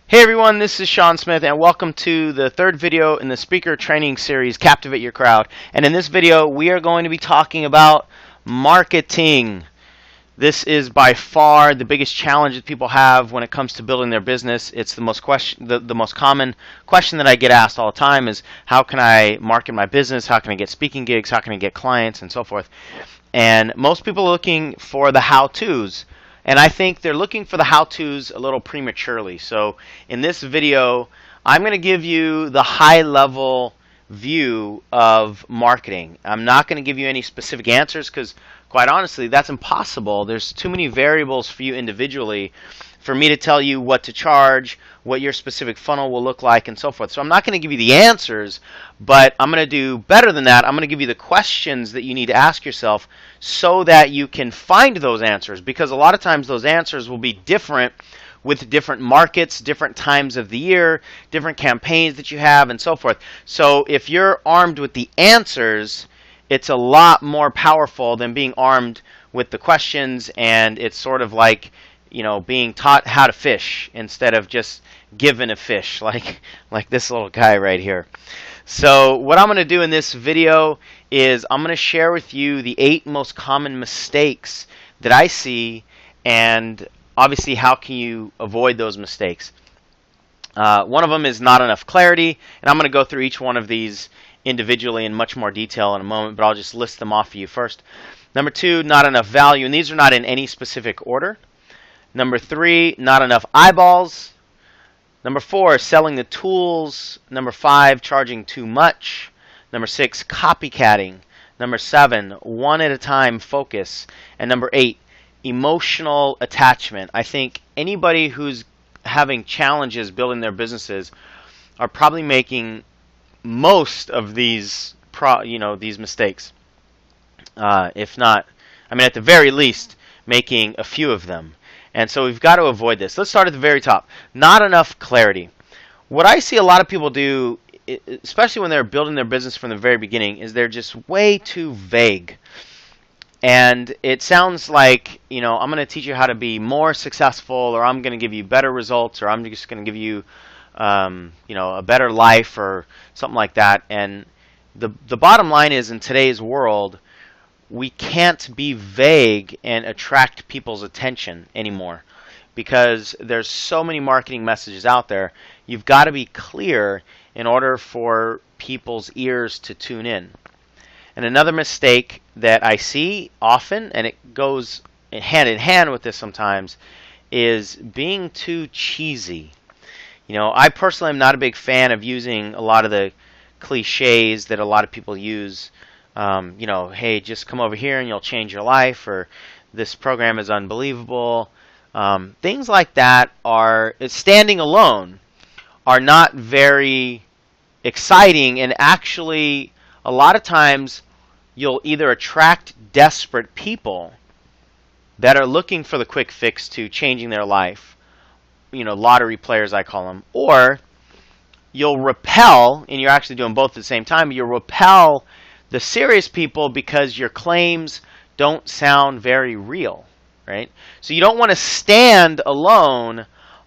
Hey everyone, this is Sean Smith and welcome to the third video in the speaker training series, Captivate Your Crowd. And in this video, we are going to be talking about marketing. This is by far the biggest challenge that people have when it comes to building their business. It's the most common question that I get asked all the time is, how can I market my business? How can I get speaking gigs? How can I get clients? And so forth. And most people are looking for the how-tos. And I think they're looking for the how-tos a little prematurely. So in this video, I'm going to give you the high-level view of marketing. I'm not going to give you any specific answers because, quite honestly, that's impossible. There's too many variables for you individually for me to tell you what to charge, what your specific funnel will look like, and so forth. So I'm not going to give you the answers, but I'm going to do better than that. I'm going to give you the questions that you need to ask yourself so that you can find those answers, because a lot of times those answers will be different with different markets, different times of the year, different campaigns that you have, and so forth. So if you're armed with the answers, it's a lot more powerful than being armed with the questions, and it's sort of like, you know, being taught how to fish instead of just given a fish, like this little guy right here. So what I'm going to do in this video is I'm going to share with you the 8 most common mistakes that I see, and obviously how can you avoid those mistakes. One of them is not enough clarity, and I'm going to go through each one of these individually in much more detail in a moment, but I'll just list them off for you first. Number 2, not enough value, and these are not in any specific order. Number 3, not enough eyeballs. Number 4, selling the tools. Number 5, charging too much. Number 6, copycatting. Number 7, one at a time focus. And number 8, emotional attachment. I think anybody who's having challenges building their businesses are probably making most of these these mistakes. If not, I mean, at the very least, making a few of them. And so we've got to avoid this. Let's start at the very top. Not enough clarity. What I see a lot of people do, especially when they're building their business from the very beginning, is they're just way too vague. And it sounds like, you know, I'm going to teach you how to be more successful, or I'm going to give you better results, or I'm just going to give you, you know, a better life, or something like that. And the bottom line is, in today's world, we can't be vague and attract people's attention anymore, because there's so many marketing messages out there. You've got to be clear in order for people's ears to tune in. And another mistake that I see often, and it goes hand in hand with this sometimes, is being too cheesy. You know, I personally am not a big fan of using a lot of the cliches that a lot of people use. You know, hey, just come over here and you'll change your life, or this program is unbelievable. Things like that are, standing alone, are not very exciting, and actually a lot of times you'll either attract desperate people that are looking for the quick fix to changing their life, you know, lottery players I call them, or you'll repel, and you're actually doing both at the same time, you'll repel the serious people because your claims don't sound very real, right? So you don't want to stand alone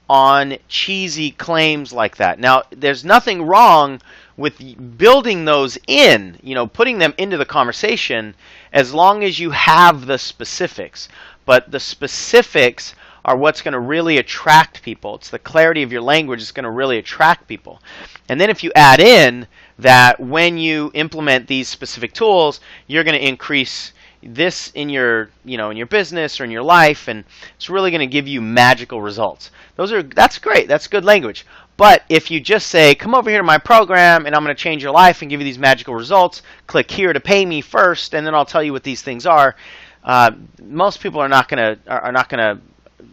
on cheesy claims like that. Now, there's nothing wrong with building those in, you know, putting them into the conversation, as long as you have the specifics. But the specifics are what's going to really attract people. It's the clarity of your language that's going to really attract people. And then if you add in that when you implement these specific tools, you're going to increase this in your, you know, in your business or in your life, and it's really going to give you magical results. That's great. That's good language. But if you just say, come over here to my program and I'm going to change your life and give you these magical results, click here to pay me first, and then I'll tell you what these things are, most people are not going to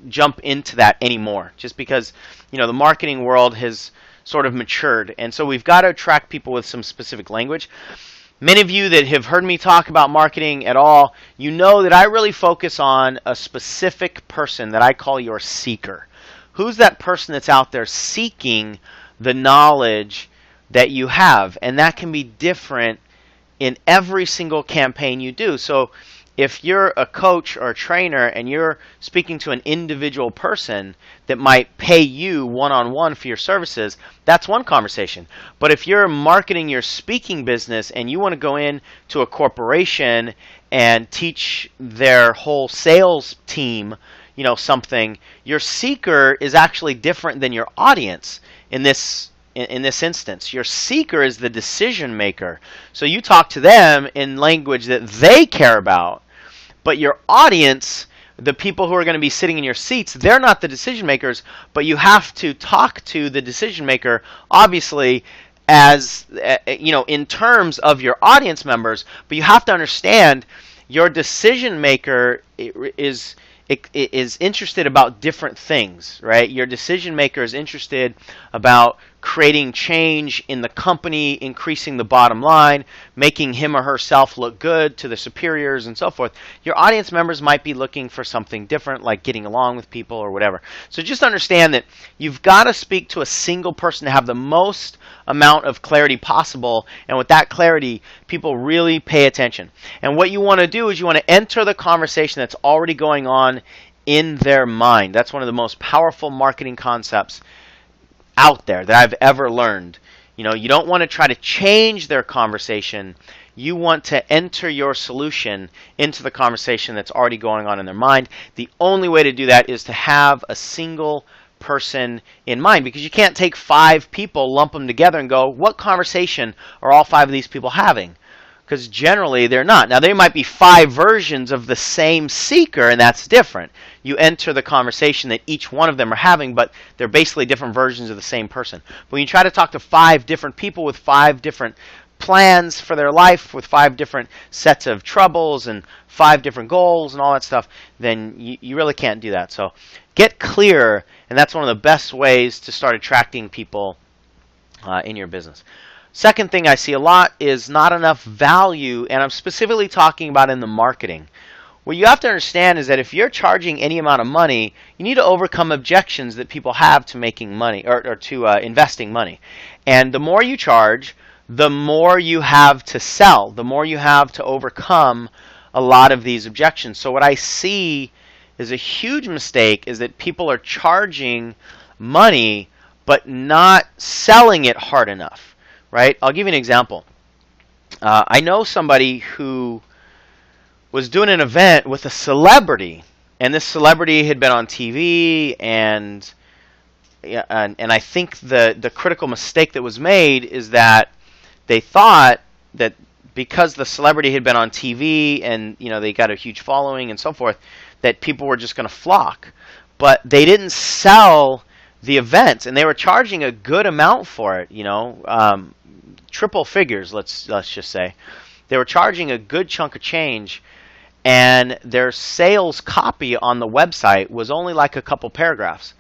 jump into that anymore, just because, you know, the marketing world has sort of matured, and so we've got to attract people with some specific language. Many of you that have heard me talk about marketing at all, you know that I really focus on a specific person that I call your seeker. Who's that person that's out there seeking the knowledge that you have? And that can be different in every single campaign you do. So if you're a coach or a trainer and you're speaking to an individual person that might pay you one-on-one for your services, that's one conversation. But if you're marketing your speaking business and you want to go in to a corporation and teach their whole sales team, something, your seeker is actually different than your audience in this instance. Your seeker is the decision maker. So you talk to them in language that they care about. But your audience, the people who are going to be sitting in your seats, they're not the decision makers, but you have to talk to the decision maker, obviously, as in terms of your audience members. But you have to understand your decision maker is interested about different things, right? Your decision maker is interested about creating change in the company, increasing the bottom line, making him or herself look good to the superiors and so forth. Your audience members might be looking for something different, like getting along with people or whatever. So just understand that you've got to speak to a single person to have the most amount of clarity possible, and with that clarity, people really pay attention. And what you want to do is you want to enter the conversation that's already going on in their mind. That's one of the most powerful marketing concepts out there that I've ever learned. You don't want to try to change their conversation. You want to enter your solution into the conversation that's already going on in their mind. The only way to do that is to have a single person in mind, because you can't take 5 people, lump them together and go, what conversation are all 5 of these people having? Because generally they're not. Now, there might be 5 versions of the same seeker, and that's different. You enter the conversation that each one of them are having, but they're basically different versions of the same person. But when you try to talk to 5 different people with 5 different plans for their life, with 5 different sets of troubles and 5 different goals and all that stuff, then you really can't do that. So get clear, and that's one of the best ways to start attracting people in your business. Second thing I see a lot is not enough value, and I'm specifically talking about in the marketing. What you have to understand is that if you're charging any amount of money, you need to overcome objections that people have to making money or to investing money. And the more you charge, the more you have to sell, the more you have to overcome a lot of these objections. So what I see is a huge mistake is that people are charging money but not selling it hard enough. Right? I'll give you an example. I know somebody who was doing an event with a celebrity, and this celebrity had been on TV, and I think the critical mistake that was made is that they thought that because the celebrity had been on TV and they got a huge following and so forth, that people were just going to flock. But they didn't sell the events, and they were charging a good amount for it, triple figures, let's just say. They were charging a good chunk of change, and their sales copy on the website was only like a couple paragraphs.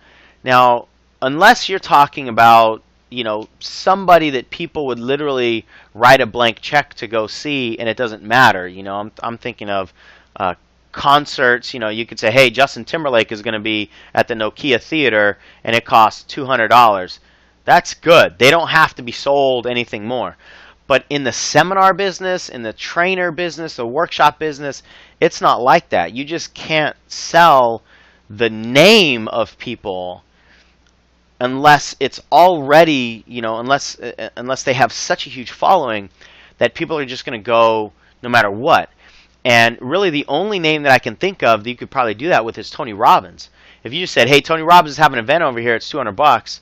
Now, unless you're talking about somebody that people would literally write a blank check to go see, and it doesn't matter. I'm thinking of concerts. You could say, hey, Justin Timberlake is going to be at the Nokia Theater, and it costs $200. That's good. They don't have to be sold anything more. But in the seminar business, in the trainer business, the workshop business, it's not like that. You just can't sell the name of people unless it's already, unless they have such a huge following that people are just going to go no matter what. And really the only name that I can think of that you could probably do that with is Tony Robbins. If you just said, hey, Tony Robbins is having an event over here, it's $200,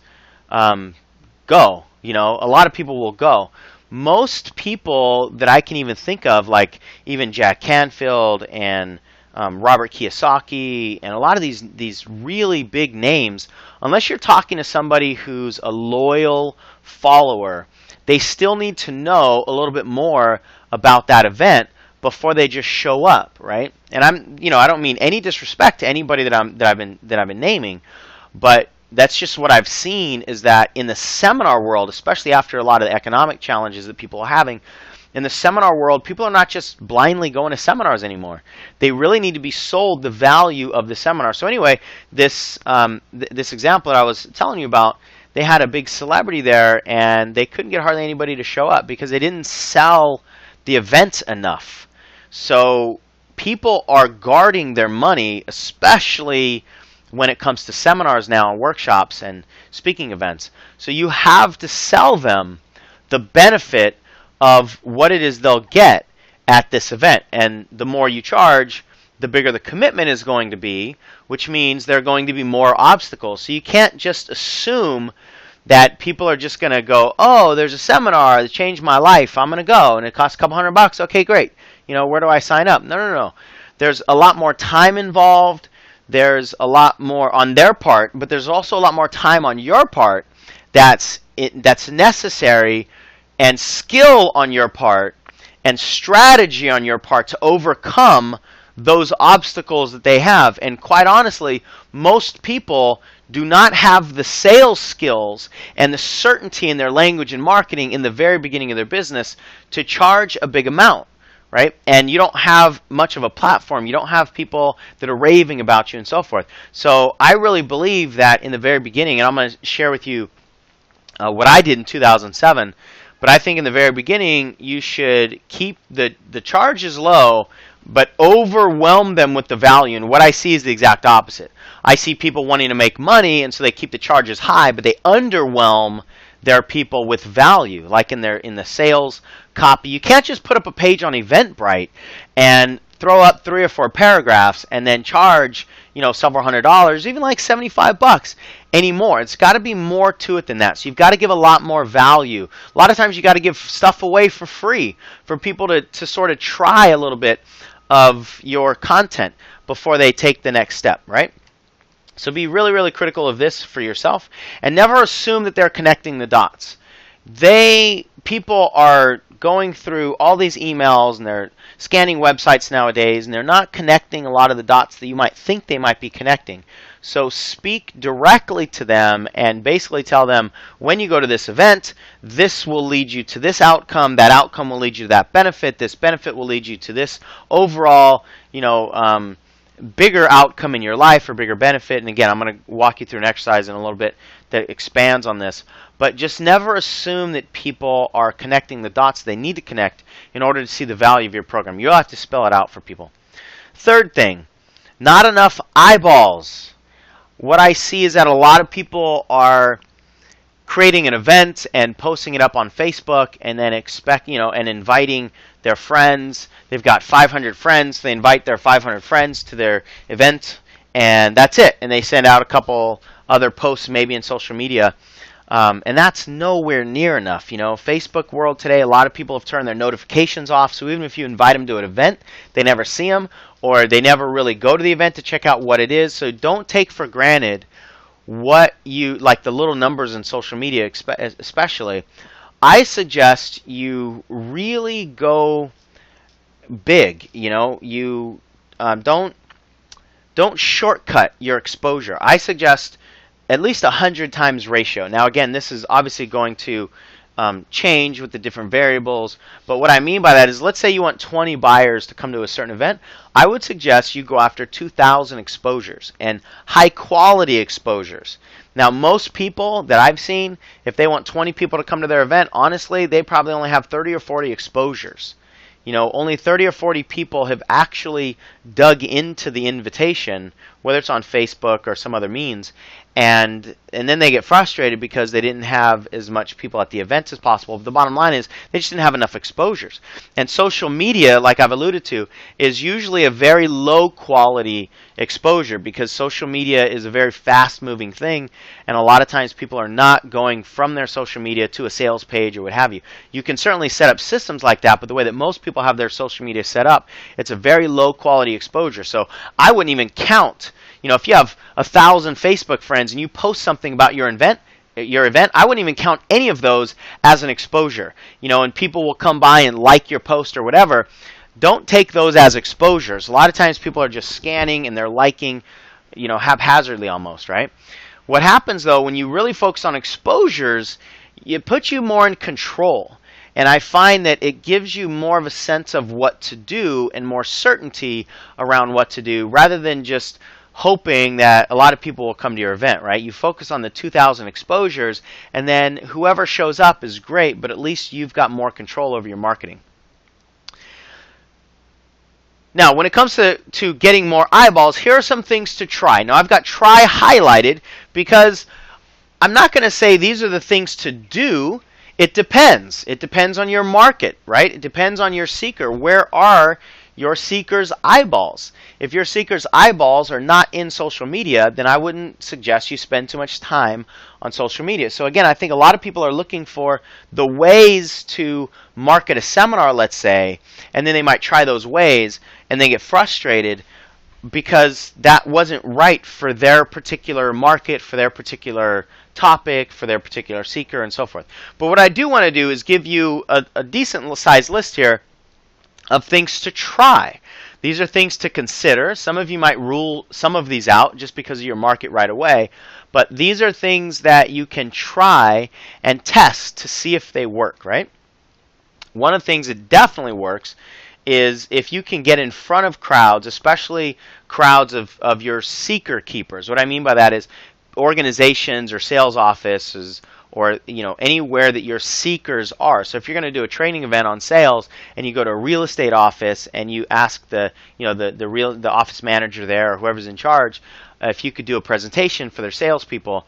go. A lot of people will go. Most people that I can even think of, like even Jack Canfield and Robert Kiyosaki and a lot of these really big names, unless you're talking to somebody who's a loyal follower, they still need to know a little bit more about that event before they just show up, right? And I don't mean any disrespect to anybody that I've been naming, but that's just what I've seen, is that in the seminar world, especially after a lot of the economic challenges that people are having, in the seminar world, people are not just blindly going to seminars anymore. They really need to be sold the value of the seminar. So anyway, this example that I was telling you about, they had a big celebrity there, and they couldn't get hardly anybody to show up because they didn't sell the event enough. So people are guarding their money, especially when it comes to seminars now and workshops and speaking events. So you have to sell them the benefit of what it is they'll get at this event. And the more you charge, the bigger the commitment is going to be, which means there are going to be more obstacles. So you can't just assume that people are just going to go, oh, there's a seminar that changed my life, I'm going to go, and it costs a couple $100. Okay, great. You know, where do I sign up? No, no, no. There's a lot more time involved. There's a lot more on their part, but there's also a lot more time on your part that's necessary, and skill on your part and strategy on your part to overcome those obstacles that they have. And quite honestly, most people do not have the sales skills and the certainty in their language and marketing in the very beginning of their business to charge a big amount, right? And you don't have much of a platform. You don't have people that are raving about you and so forth. So I really believe that in the very beginning, and I'm going to share with you what I did in 2007, but I think in the very beginning, you should keep the charges low, but overwhelm them with the value. And what I see is the exact opposite. I see people wanting to make money, and so they keep the charges high, but they underwhelm their people with value, like in the sales copy. You can't just put up a page on Eventbrite and throw up 3 or 4 paragraphs and then charge, you know, several $100s, even like $75 anymore. It's got to be more to it than that. So you've got to give a lot more value. A lot of times you got to give stuff away for free for people to sort of try a little bit of your content before they take the next step, right? So be really, really critical of this for yourself, and never assume that they're connecting the dots. People are going through all these emails and they're scanning websites nowadays, and they're not connecting a lot of the dots that you might think they might be connecting. So speak directly to them and basically tell them, when you go to this event, this will lead you to this outcome, that outcome will lead you to that benefit, this benefit will lead you to this overall, you know, bigger outcome in your life or bigger benefit. And again, I'm going to walk you through an exercise in a little bit that expands on this. But just never assume that people are connecting the dots they need to connect in order to see the value of your program. You'll have to spell it out for people. Third thing, not enough eyeballs. What I see is that a lot of people are creating an event and posting it up on Facebook and then and inviting their friends. They've got 500 friends. They invite their 500 friends to their event, and that's it. And they send out a couple other posts maybe in social media. And that's nowhere near enough. You know, Facebook world today, a lot of people have turned their notifications off. So even if you invite them to an event, they never see them, or they never really go to the event to check out what it is. So don't take for granted what you like, the little numbers in social media, especially. I suggest you really go big. You know, you don't shortcut your exposure. I suggest at least 100 times ratio. Now again, this is obviously going to change with the different variables, but what I mean by that is, let's say you want 20 buyers to come to a certain event. I would suggest you go after 2,000 exposures, and high quality exposures. Now most people that I've seen, if they want 20 people to come to their event, honestly they probably only have 30 or 40 exposures. You know, only 30 or 40 people have actually dug into the invitation, whether it's on Facebook or some other means, and then they get frustrated because they didn't have as much people at the events as possible. But the bottom line is they just didn't have enough exposures. And social media, like I've alluded to, is usually a very low quality exposure, because social media is a very fast moving thing, and a lot of times people are not going from their social media to a sales page or what have you. You can certainly set up systems like that, but the way that most people have their social media set up, it's a very low quality exposure. So I wouldn't even count, you know, if you have 1,000 Facebook friends and you post something about your event, I wouldn't even count any of those as an exposure. You know, and people will come by and like your post or whatever. Don't take those as exposures. A lot of times people are just scanning and they're liking, you know, haphazardly almost, right? What happens though, when you really focus on exposures, it puts you more in control. And I find that it gives you more of a sense of what to do and more certainty around what to do, rather than just hoping that a lot of people will come to your event, right? You focus on the 2,000 exposures, and then whoever shows up is great, but at least you've got more control over your marketing. Now, when it comes to getting more eyeballs, here are some things to try. Now, I've got try highlighted because I'm not going to say these are the things to do. It depends. It depends on your market, right? It depends on your seeker. Where are your seeker's eyeballs? If your seeker's eyeballs are not in social media, then I wouldn't suggest you spend too much time on social media. So again, I think a lot of people are looking for the ways to market a seminar, let's say, and then they might try those ways and they get frustrated because that wasn't right for their particular market, for their particular topic, for their particular seeker, and so forth. But what I do want to do is give you a decent sized list here of things to try. These are things to consider. Some of you might rule some of these out just because of your market right away, but these are things that you can try and test to see if they work, right? One of the things that definitely works is if you can get in front of crowds, especially crowds of your seeker keepers. What I mean by that is organizations or sales offices or anywhere that your seekers are. So if you're going to do a training event on sales and you go to a real estate office and you ask the office manager there or whoever's in charge if you could do a presentation for their salespeople,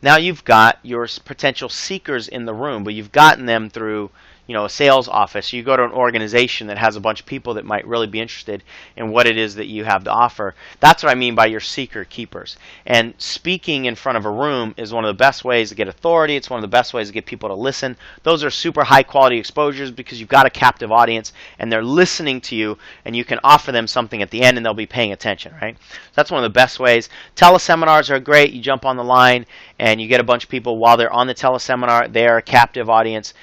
now you've got your potential seekers in the room, but you've gotten them through a sales office. You go to an organization that has a bunch of people that might really be interested in what it is that you have to offer. That's what I mean by your seeker keepers. And speaking in front of a room is one of the best ways to get authority. It's one of the best ways to get people to listen. Those are super high quality exposures because you've got a captive audience and they're listening to you, and you can offer them something at the end and they'll be paying attention, right? So that's one of the best ways. Teleseminars are great. You jump on the line and you get a bunch of people while they're on the teleseminar. They are a captive audience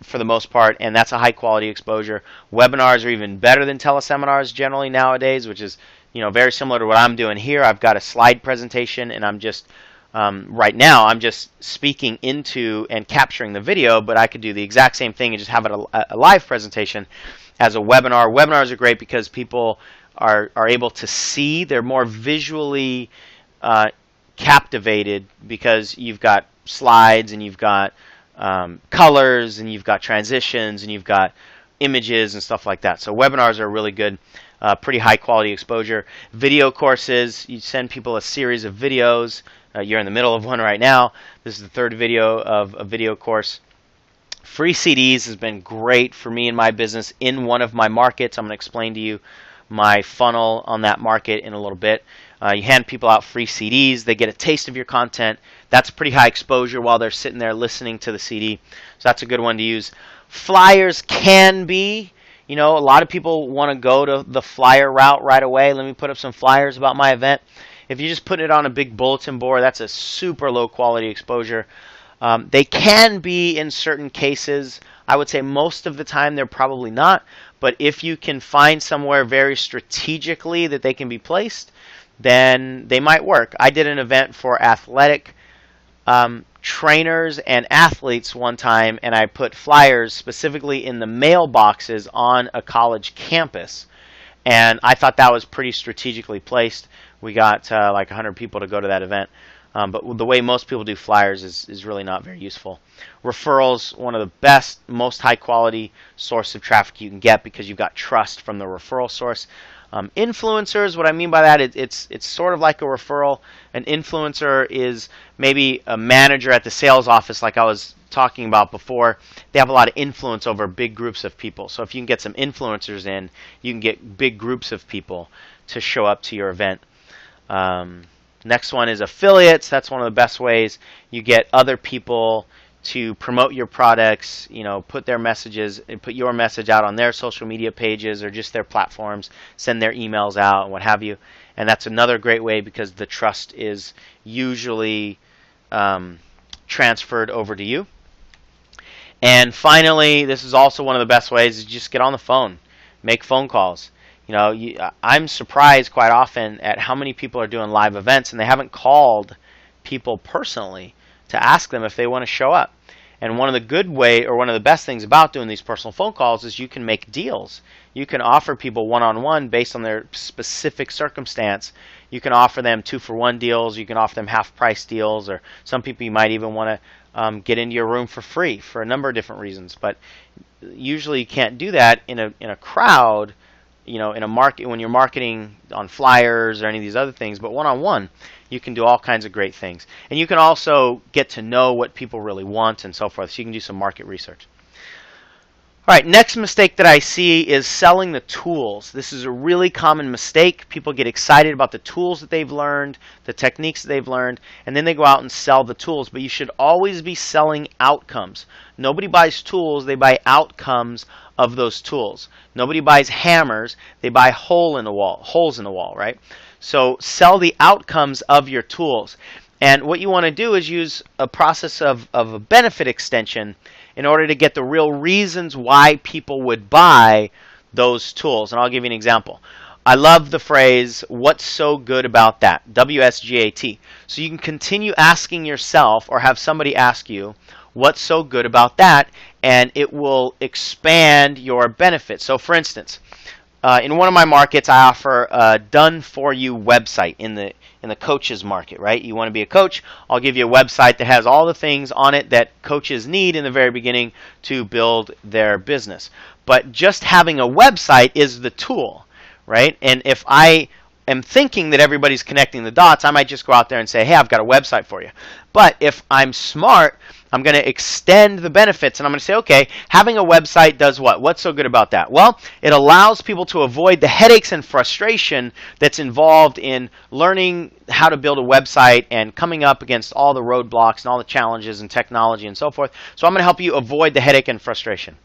for the most part, and that's a high quality exposure. Webinars are even better than teleseminars generally nowadays, which is very similar to what I'm doing here. I've got a slide presentation, and I'm just right now I'm just speaking into and capturing the video, but I could do the exact same thing and just have it a live presentation as a webinar. Webinars are great because people are able to see. They're more visually captivated because you've got slides and you've got colors and you've got transitions and you've got images and stuff like that. So webinars are really good, pretty high quality exposure. Video courses, you send people a series of videos. You're in the middle of one right now. This is the third video of a video course. Free CDs has been great for me in my business in one of my markets. I'm going to explain to you my funnel on that market in a little bit. You hand people out free CDs. They get a taste of your content. That's pretty high exposure while they're sitting there listening to the CD. So that's a good one to use. Flyers can be, a lot of people want to go to the flyer route right away. Let me put up some flyers about my event. If you just put it on a big bulletin board, that's a super low quality exposure. They can be in certain cases. I would say most of the time they're probably not. But if you can find somewhere very strategically that they can be placed, then they might work. I did an event for athletic trainers and athletes one time, and I put flyers specifically in the mailboxes on a college campus. And I thought that was pretty strategically placed. We got like 100 people to go to that event. But the way most people do flyers is really not very useful. Referrals, one of the best, most high quality source of traffic you can get because you've got trust from the referral source. Influencers, what I mean by that, it's sort of like a referral. An influencer is maybe a manager at the sales office like I was talking about before. They have a lot of influence over big groups of people. So if you can get some influencers in, you can get big groups of people to show up to your event. Next one is affiliates. That's one of the best ways you get other people to promote your products, put their messages, put your message out on their social media pages or just their platforms, send their emails out and what have you. And that's another great way because the trust is usually transferred over to you. And finally, this is also one of the best ways, is just get on the phone, make phone calls. I'm surprised quite often at how many people are doing live events and they haven't called people personally to ask them if they want to show up. And one of the best things about doing these personal phone calls is you can make deals. You can offer people one-on-one based on their specific circumstance. You can offer them 2-for-1 deals. You can offer them half-price deals, or some people you might even want to get into your room for free for a number of different reasons. But usually you can't do that in a crowd in a market when you're marketing on flyers or any of these other things, but one-on-one, you can do all kinds of great things. And you can also get to know what people really want and so forth, so you can do some market research. All right, next mistake that I see is selling the tools. This is a really common mistake. People get excited about the tools that they've learned, the techniques that they've learned, and then they go out and sell the tools. But you should always be selling outcomes. Nobody buys tools, they buy outcomes of those tools. Nobody buys hammers, they buy holes in the wall, right? So sell the outcomes of your tools. And what you want to do is use a process of a benefit extension in order to get the real reasons why people would buy those tools. And I'll give you an example. I love the phrase, what's so good about that? WSGAT. So you can continue asking yourself or have somebody ask you, what's so good about that? And it will expand your benefits. So for instance, in one of my markets, I offer a done-for-you website in the coaches market, right? You want to be a coach, I'll give you a website that has all the things on it that coaches need in the very beginning to build their business. But just having a website is the tool, right? And if I am thinking that everybody's connecting the dots, I might just go out there and say, hey, I've got a website for you. But if I'm smart, I'm going to extend the benefits, and I'm going to say, okay, having a website does what? What's so good about that? Well, it allows people to avoid the headaches and frustration that's involved in learning how to build a website and coming up against all the roadblocks and all the challenges and technology and so forth. So I'm going to help you avoid the headache and frustration.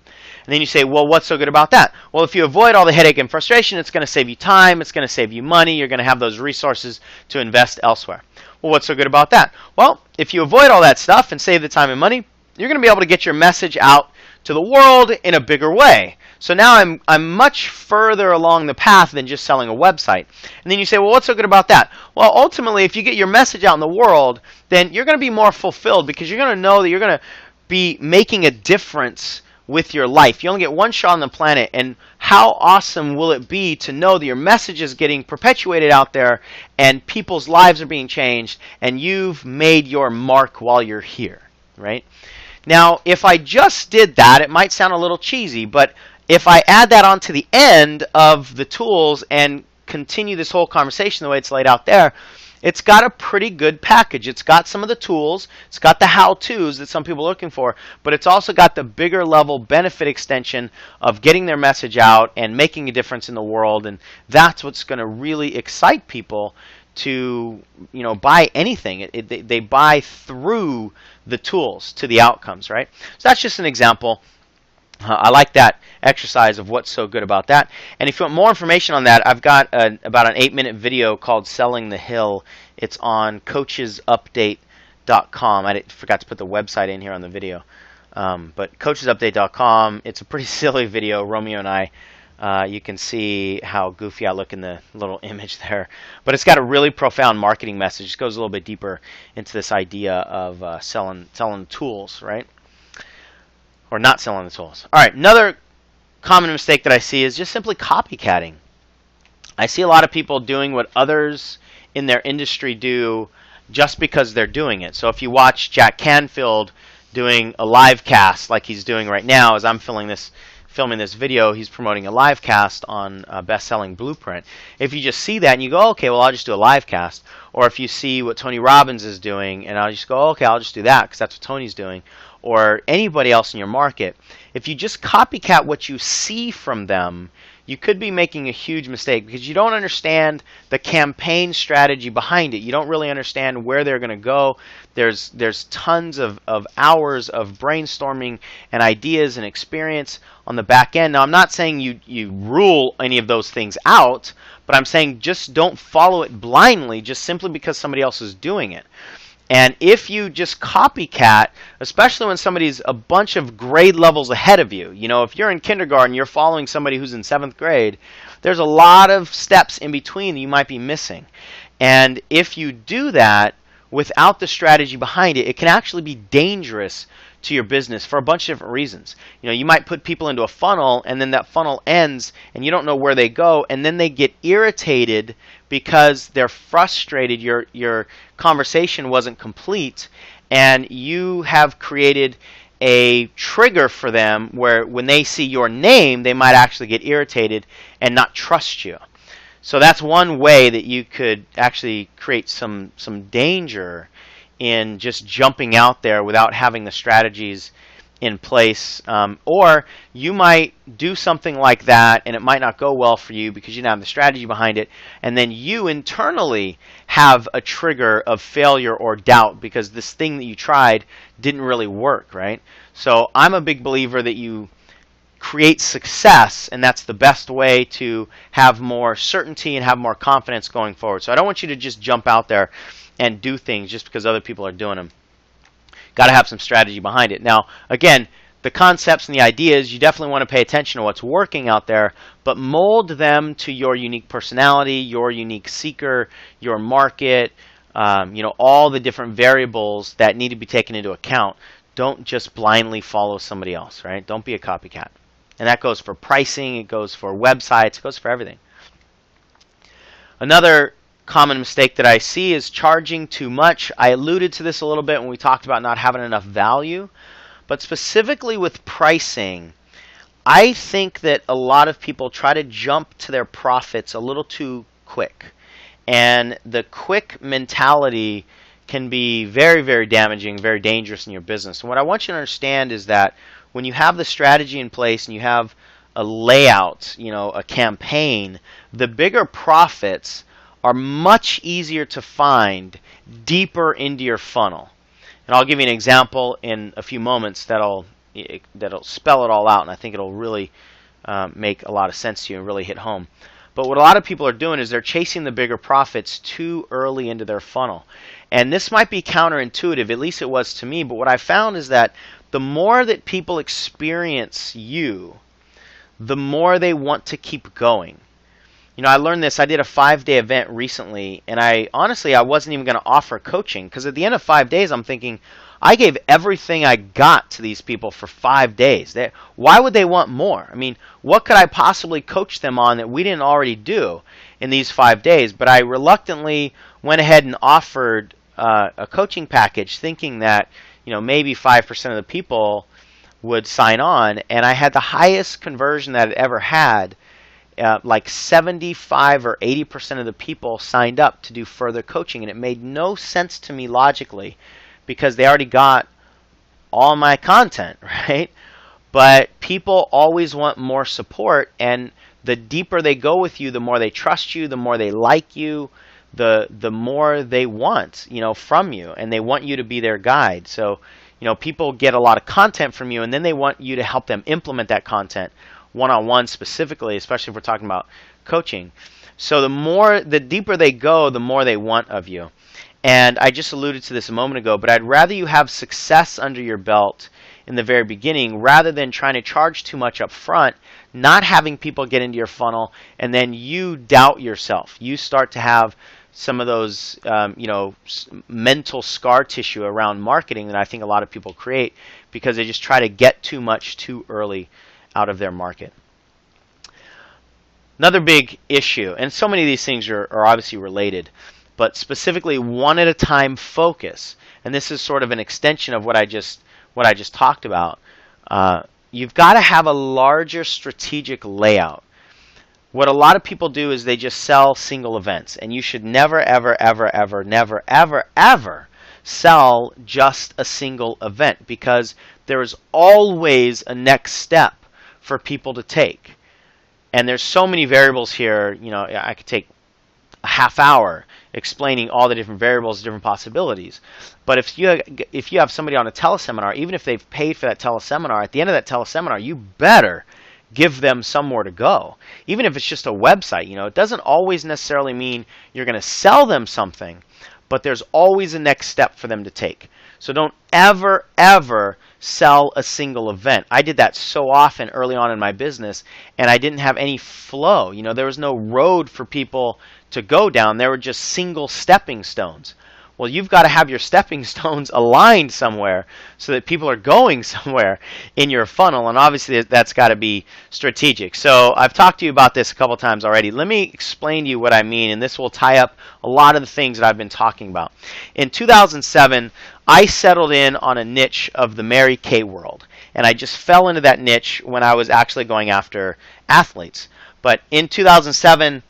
And then you say, well, what's so good about that? Well, if you avoid all the headache and frustration, it's going to save you time, it's going to save you money, you're going to have those resources to invest elsewhere. Well, what's so good about that? Well, if you avoid all that stuff and save the time and money, you're going to be able to get your message out to the world in a bigger way. So now I'm much further along the path than just selling a website. And then you say, well, what's so good about that? Well, ultimately, if you get your message out in the world, then you're going to be more fulfilled because you're going to know that you're going to be making a difference with your life. You only get one shot on the planet, and how awesome will it be to know that your message is getting perpetuated out there and people's lives are being changed and you've made your mark while you're here, right? Now, if I just did that, it might sound a little cheesy, but if I add that onto the end of the tools and continue this whole conversation the way it's laid out there, it's got a pretty good package. It's got some of the tools, it's got the how-tos that some people are looking for, but it's also got the bigger level benefit extension of getting their message out and making a difference in the world, and that's what's going to really excite people to buy anything. They buy through the tools to the outcomes, right? So that's just an example. I like that exercise of what's so good about that. And if you want more information on that, I've got about an 8-minute video called Selling the Hill. It's on coachesupdate.com. I forgot to put the website in here on the video. But coachesupdate.com, it's a pretty silly video, Romeo and I. You can see how goofy I look in the little image there. But it's got a really profound marketing message. It goes a little bit deeper into this idea of selling tools, right? Or not selling the tools. All right, another common mistake that I see is just simply copycatting. I see a lot of people doing what others in their industry do just because they're doing it. So if you watch Jack Canfield doing a live cast like he's doing right now, as I'm filming this video, he's promoting a live cast on Best-Selling Blueprint. If you just see that and you go, okay, well, I'll just do a live cast. Or if you see what Tony Robbins is doing and I'll just go, okay, I'll just do that because that's what Tony's doing. Or anybody else in your market, if you just copycat what you see from them, you could be making a huge mistake because you don't understand the campaign strategy behind it. You don't really understand where they're going to go. There's tons of hours of brainstorming and ideas and experience on the back end. Now, I'm not saying you rule any of those things out, but I'm saying just don't follow it blindly just simply because somebody else is doing it. And if you just copycat, especially when somebody's a bunch of grade levels ahead of you, if you're in kindergarten, you're following somebody who's in 7th grade, there's a lot of steps in between that you might be missing. And if you do that without the strategy behind it, it can actually be dangerous to your business for a bunch of different reasons. You might put people into a funnel and then that funnel ends and you don't know where they go, and then they get irritated because they're frustrated your conversation wasn't complete and you have created a trigger for them where when they see your name, they might actually get irritated and not trust you. So that's one way that you could actually create some danger in just jumping out there without having the strategies in place. Or you might do something like that and it might not go well for you because you didn't have the strategy behind it, and then you internally have a trigger of failure or doubt because this thing that you tried didn't really work, right? So I'm a big believer that you create success, and that's the best way to have more certainty and have more confidence going forward. So I don't want you to just jump out there and do things just because other people are doing them. Got to have some strategy behind it. Now, again, the concepts and the ideas, you definitely want to pay attention to what's working out there, but mold them to your unique personality, your unique seeker, your market, all the different variables that need to be taken into account. Don't just blindly follow somebody else, right? Don't be a copycat. And that goes for pricing, it goes for websites, it goes for everything. Another common mistake that I see is charging too much. I alluded to this a little bit when we talked about not having enough value. But specifically with pricing, I think that a lot of people try to jump to their profits a little too quick. And the quick mentality can be very, very damaging, very dangerous in your business. And what I want you to understand is that when you have the strategy in place and you have a layout, a campaign, the bigger profits are much easier to find deeper into your funnel. And I'll give you an example in a few moments that'll spell it all out, and I think it'll really make a lot of sense to you and really hit home. But what a lot of people are doing is they're chasing the bigger profits too early into their funnel. And this might be counterintuitive, at least it was to me, but what I found is that the more that people experience you, the more they want to keep going. I learned this. I did a 5-day event recently, and I wasn't even going to offer coaching because at the end of 5 days, I'm thinking, I gave everything I got to these people for 5 days. Why would they want more? I mean, what could I possibly coach them on that we didn't already do in these 5 days? But I reluctantly went ahead and offered a coaching package thinking that maybe 5% of the people would sign on, and I had the highest conversion that I'd ever had. Like 75 or 80% of the people signed up to do further coaching, and it made no sense to me logically because they already got all my content, right? But people always want more support, and the deeper they go with you, the more they trust you, the more they like you, the more they want, from you, and they want you to be their guide. So, people get a lot of content from you, and then they want you to help them implement that content one-on-one specifically, especially if we're talking about coaching. So the deeper they go, the more they want of you. And I just alluded to this a moment ago, but I'd rather you have success under your belt in the very beginning rather than trying to charge too much up front, not having people get into your funnel, and then you doubt yourself. You start to have some of those mental scar tissue around marketing that I think a lot of people create because they just try to get too much too early out of their market. Another big issue, and so many of these things are obviously related, but specifically one at a time focus, and this is sort of an extension of what I just talked about. You've got to have a larger strategic layout. What a lot of people do is they just sell single events, and you should never, ever, ever, ever, never, ever, ever sell just a single event because there is always a next step for people to take. And there's so many variables here, I could take a half hour explaining all the different variables, different possibilities. But if you have somebody on a teleseminar, even if they've paid for that teleseminar, at the end of that teleseminar, you better give them somewhere to go. Even if it's just a website, it doesn't always necessarily mean you're going to sell them something, but there's always a next step for them to take. So don't ever, ever sell a single event. I did that so often early on in my business, and I didn't have any flow. There was no road for people to go down. There were just single stepping stones. Well, you've got to have your stepping stones aligned somewhere so that people are going somewhere in your funnel, and obviously that's got to be strategic. So I've talked to you about this a couple times already. Let me explain to you what I mean, and this will tie up a lot of the things that I've been talking about. In 2007, I settled in on a niche of the Mary Kay world, and I just fell into that niche when I was actually going after athletes. But in 2007,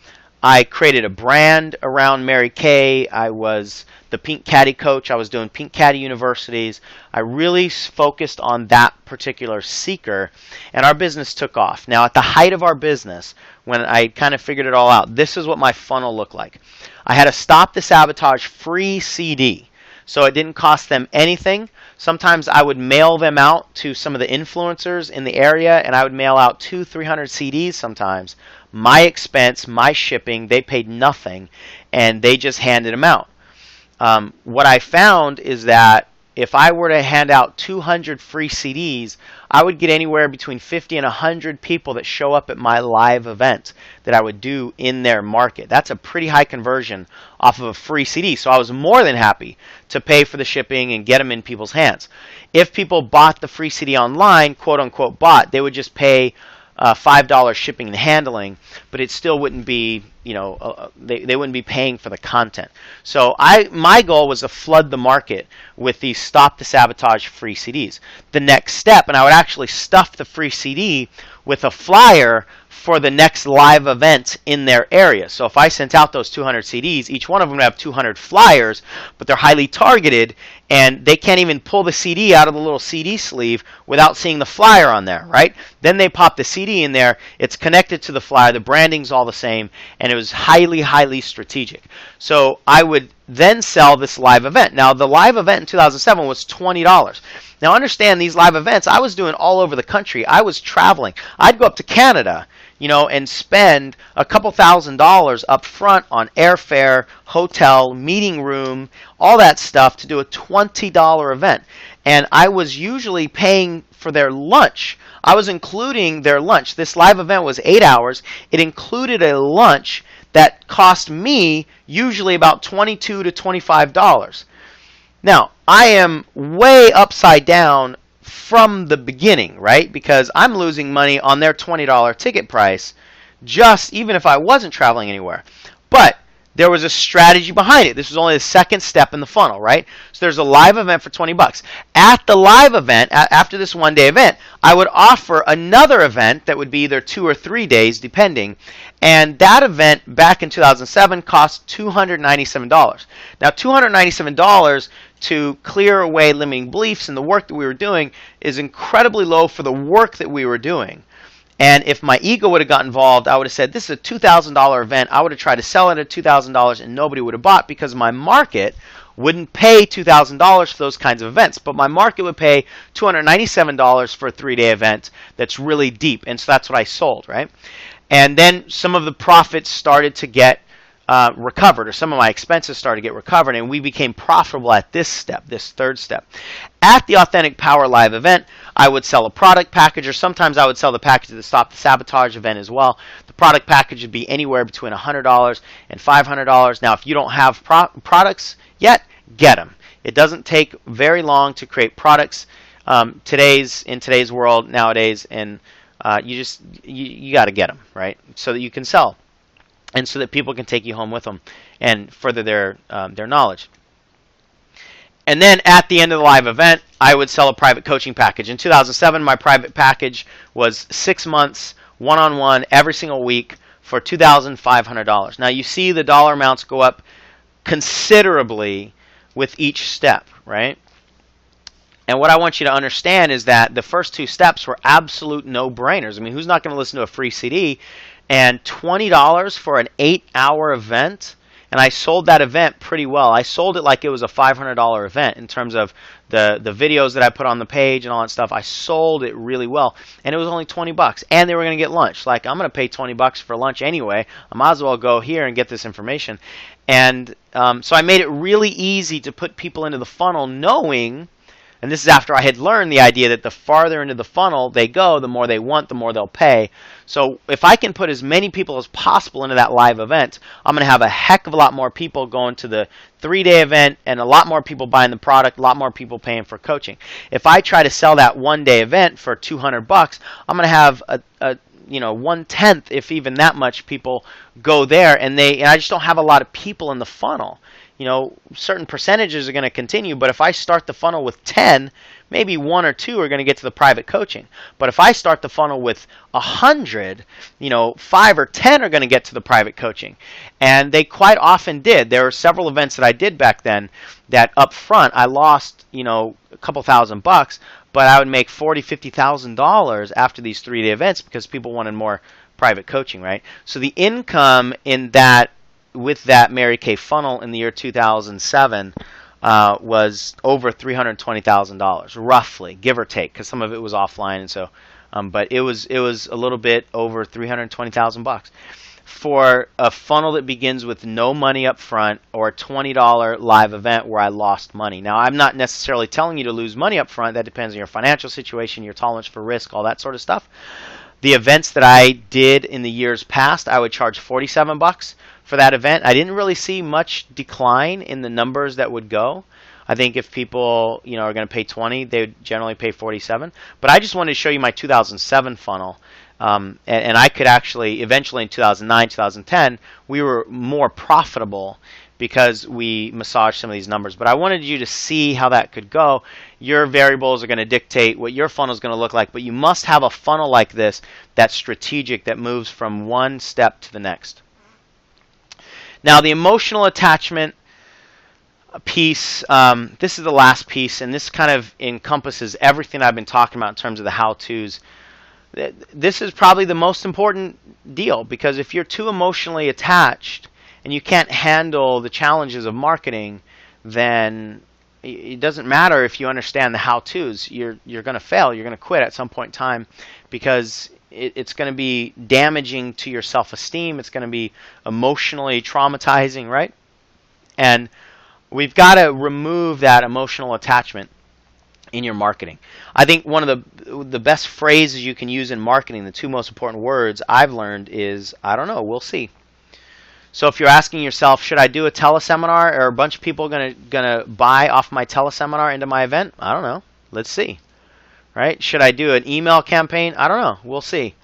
I created a brand around Mary Kay. I was the Pink Caddy coach. I was doing Pink Caddy universities. I really focused on that particular seeker, and our business took off. Now, at the height of our business, when I kind of figured it all out, this is what my funnel looked like. I had a Stop the Sabotage free CD, so it didn't cost them anything. Sometimes I would mail them out to some of the influencers in the area, and I would mail out 200-300 CDs sometimes. My expense, my shipping, they paid nothing, and they just handed them out. What I found is that if I were to hand out 200 free CDs, I would get anywhere between 50 and 100 people that show up at my live event that I would do in their market. That's a pretty high conversion off of a free CD. So I was more than happy to pay for the shipping and get them in people's hands. If people bought the free CD online, quote unquote bought, they would just pay $5 shipping and handling, but it still wouldn't be, they wouldn't be paying for the content. So my goal was to flood the market with these Stop the Sabotage free CDs. The next step, and I would actually stuff the free CD with a flyer for the next live event in their area. So if I sent out those 200 CDs, each one of them would have 200 flyers, but they're highly targeted, and they can't even pull the CD out of the little CD sleeve without seeing the flyer on there, right? Then they pop the CD in there, it's connected to the flyer, the branding's all the same, and it was highly, highly strategic. So I would then sell this live event. Now, the live event in 2007 was $20. Now, understand these live events, I was doing all over the country. I was traveling. I'd go up to Canada, and spend a couple $1,000s up front on airfare, hotel, meeting room, all that stuff to do a $20 event. And I was usually paying for their lunch. I was including their lunch. This live event was 8 hours. It included a lunch that cost me usually about $22 to $25. Now, I am way upside down from the beginning, right? Because I'm losing money on their $20 ticket price, just even if I wasn't traveling anywhere. But there was a strategy behind it. This was only the second step in the funnel, right? So there's a live event for 20 bucks. At the live event, after this one-day event, I would offer another event that would be either 2 or 3 days, depending. And that event back in 2007 cost $297. Now, $297 to clear away limiting beliefs and the work that we were doing is incredibly low for the work that we were doing. And if my ego would have got involved, I would have said, this is a $2,000 event. I would have tried to sell it at $2,000 and nobody would have bought because my market wouldn't pay $2,000 for those kinds of events. But my market would pay $297 for a 3-day event that's really deep. And so that's what I sold, right? And then some of the profits started to get recovered, or some of my expenses started to get recovered, and we became profitable at this step, this third step. At the Authentic Power Live event, I would sell a product package, or sometimes I would sell the package at the Stop the Sabotage event as well. The product package would be anywhere between $100 and $500. Now, if you don't have products yet, get them. It doesn't take very long to create products in today's world nowadays, and you got to get them, right, so that you can sell, and so that people can take you home with them and further their knowledge. And then at the end of the live event, I would sell a private coaching package. In 2007, my private package was 6 months, one-on-one, every single week for $2,500. Now, you see the dollar amounts go up considerably with each step, right? And what I want you to understand is that the first 2 steps were absolute no-brainers. I mean, who's not going to listen to a free CD? And $20 for an 8-hour event, and I sold that event pretty well. I sold it like it was a $500 event in terms of the videos that I put on the page and all that stuff. I sold it really well, and it was only 20 bucks, and they were going to get lunch. Like, I'm going to pay 20 bucks for lunch anyway. I might as well go here and get this information. And so I made it really easy to put people into the funnel, knowing, and this is after I had learned the idea that the farther into the funnel they go, the more they want, the more they'll pay. So if I can put as many people as possible into that live event, I'm going to have a heck of a lot more people going to the 3-day event, and a lot more people buying the product, a lot more people paying for coaching. If I try to sell that 1-day event for 200 bucks, I'm going to have a 1/10, if even that much, people go there, and I just don't have a lot of people in the funnel. certain percentages are going to continue, but if I start the funnel with 10, maybe 1 or 2 are going to get to the private coaching. But if I start the funnel with 100, 5 or 10 are going to get to the private coaching. And they quite often did. There were several events that I did back then that up front I lost, a couple $1,000, but I would make $40,000, $50,000 after these 3-day events because people wanted more private coaching, right? So the income in that, with that Mary Kay funnel in the year 2007 was over $320,000, roughly, give or take, because some of it was offline, and so, but it was a little bit over $320,000 for a funnel that begins with no money up front or a $20 live event where I lost money. Now, I'm not necessarily telling you to lose money up front. That depends on your financial situation, your tolerance for risk, all that sort of stuff. The events that I did in the years past, I would charge $47 for that event. I didn't really see much decline in the numbers that would go. I think if people are going to pay 20, they would generally pay 47. But I just wanted to show you my 2007 funnel. And I could actually, eventually in 2009, 2010, we were more profitable because we massaged some of these numbers. But I wanted you to see how that could go. Your variables are going to dictate what your funnel is going to look like, but you must have a funnel like this that's strategic, that moves from one step to the next. Now, the emotional attachment piece, this is the last piece, and this kind of encompasses everything I've been talking about in terms of the how-tos. This is probably the most important deal, because if you're too emotionally attached and you can't handle the challenges of marketing, then it doesn't matter if you understand the how-tos. You're going to fail. You're going to quit at some point in time because it's going to be damaging to your self-esteem. It's going to be emotionally traumatizing, right? And we've got to remove that emotional attachment in your marketing. I think one of the best phrases you can use in marketing, the 2 most important words I've learned is, I don't know, we'll see. So if you're asking yourself, should I do a teleseminar? Are a bunch of people gonna buy off my teleseminar into my event? I don't know. Let's see. Right? Should I do an email campaign? I don't know. We'll see.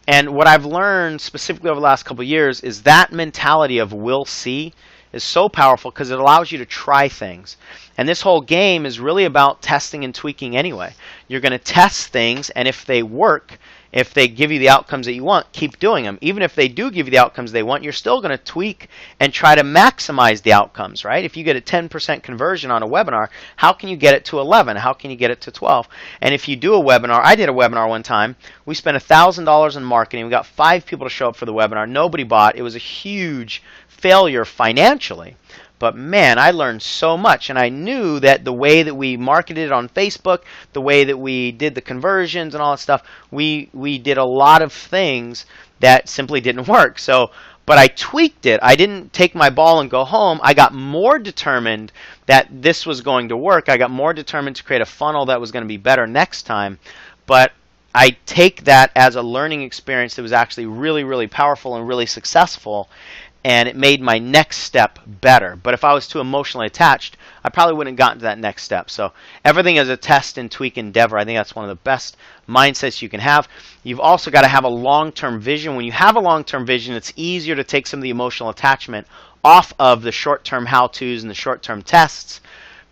And what I've learned specifically over the last couple of years is that mentality of we'll see is so powerful because it allows you to try things. And this whole game is really about testing and tweaking anyway. You're going to test things, and if they work, if they give you the outcomes that you want, keep doing them. Even if they do give you the outcomes they want, you're still going to tweak and try to maximize the outcomes, right? If you get a 10% conversion on a webinar, how can you get it to 11? How can you get it to 12? And if you do a webinar, I did a webinar one time. We spent $1,000 in marketing. We got 5 people to show up for the webinar. Nobody bought. It was a huge failure financially. But man, I learned so much, and I knew that the way that we marketed it on Facebook, the way that we did the conversions and all that stuff, we did a lot of things that simply didn't work. So, but I tweaked it. I didn't take my ball and go home. I got more determined that this was going to work. I got more determined to create a funnel that was going to be better next time. But I take that as a learning experience that was actually really, really powerful and really successful. And it made my next step better. But if I was too emotionally attached, I probably wouldn't have gotten to that next step. So everything is a test and tweak endeavor. I think that's one of the best mindsets you can have. You've also got to have a long-term vision. When you have a long-term vision, it's easier to take some of the emotional attachment off of the short-term how-tos and the short-term tests,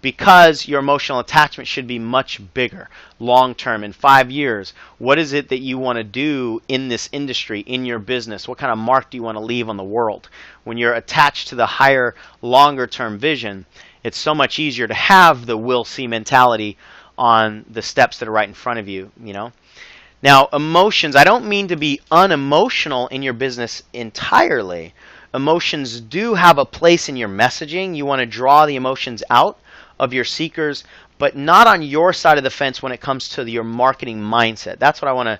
because your emotional attachment should be much bigger, long-term, in 5 years. What is it that you want to do in this industry, in your business? What kind of mark do you want to leave on the world? When you're attached to the higher, longer-term vision, it's so much easier to have the we'll see mentality on the steps that are right in front of you, Now, emotions, I don't mean to be unemotional in your business entirely. Emotions do have a place in your messaging. You want to draw the emotions out of your seekers, but not on your side of the fence when it comes to your marketing mindset. That's what I want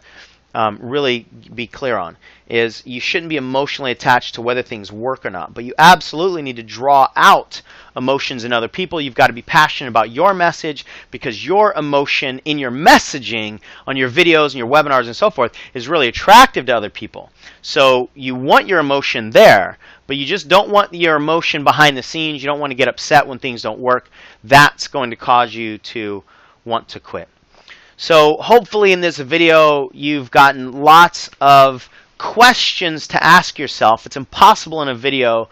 to really be clear on, is you shouldn't be emotionally attached to whether things work or not, but you absolutely need to draw out emotions in other people. You've got to be passionate about your message, because your emotion in your messaging on your videos and your webinars and so forth is really attractive to other people. So you want your emotion there, but you just don't want your emotion behind the scenes. You don't want to get upset when things don't work. That's going to cause you to want to quit. So hopefully in this video you've gotten lots of questions to ask yourself. It's impossible in a video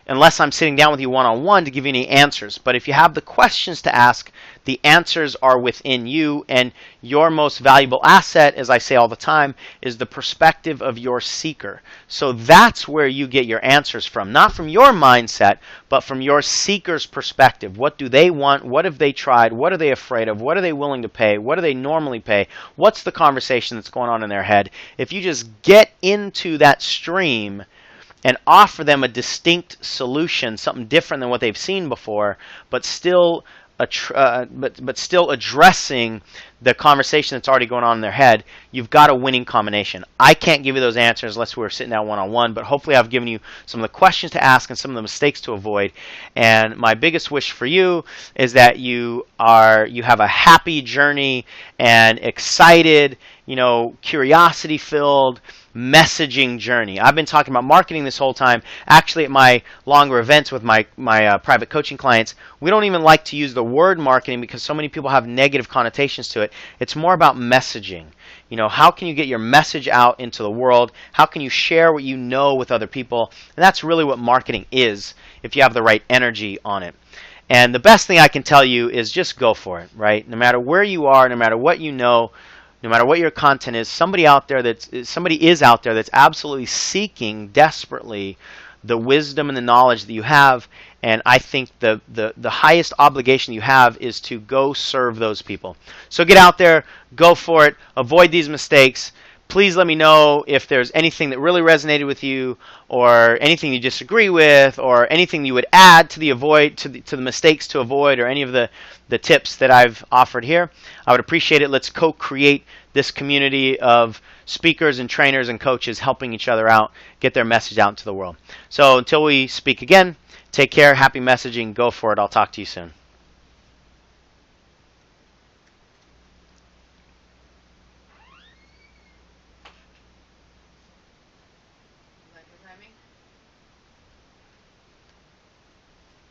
unless I'm sitting down with you one-on-one to give you any answers. But if you have the questions to ask, the answers are within you, and your most valuable asset, as I say all the time, is the perspective of your seeker. So that's where you get your answers from, not from your mindset, but from your seeker's perspective. What do they want? What have they tried? What are they afraid of? What are they willing to pay? What do they normally pay? What's the conversation that's going on in their head? If you just get into that stream and offer them a distinct solution, something different than what they've seen before, but still still addressing the conversation that's already going on in their head, you've got a winning combination. I can't give you those answers unless we were sitting down one-on-one, but hopefully I've given you some of the questions to ask and some of the mistakes to avoid. And my biggest wish for you is that you have a happy journey and excited, curiosity-filled messaging journey. I've been talking about marketing this whole time. Actually, at my longer events with my private coaching clients, we don't even like to use the word marketing because so many people have negative connotations to it. It's more about messaging. How can you get your message out into the world? How can you share what you know with other people? And that's really what marketing is if you have the right energy on it. And the best thing I can tell you is just go for it, right? No matter where you are, no matter what you know, no matter what your content is, somebody is out there that's absolutely seeking desperately the wisdom and the knowledge that you have. And I think the highest obligation you have is to go serve those people. So get out there, go for it, avoid these mistakes. Please let me know if there's anything that really resonated with you, or anything you disagree with, or anything you would add to the mistakes to avoid, or any of the tips that I've offered here. I would appreciate it. Let's co-create this community of speakers and trainers and coaches helping each other out, get their message out into the world. So until we speak again, take care, happy messaging, go for it. I'll talk to you soon.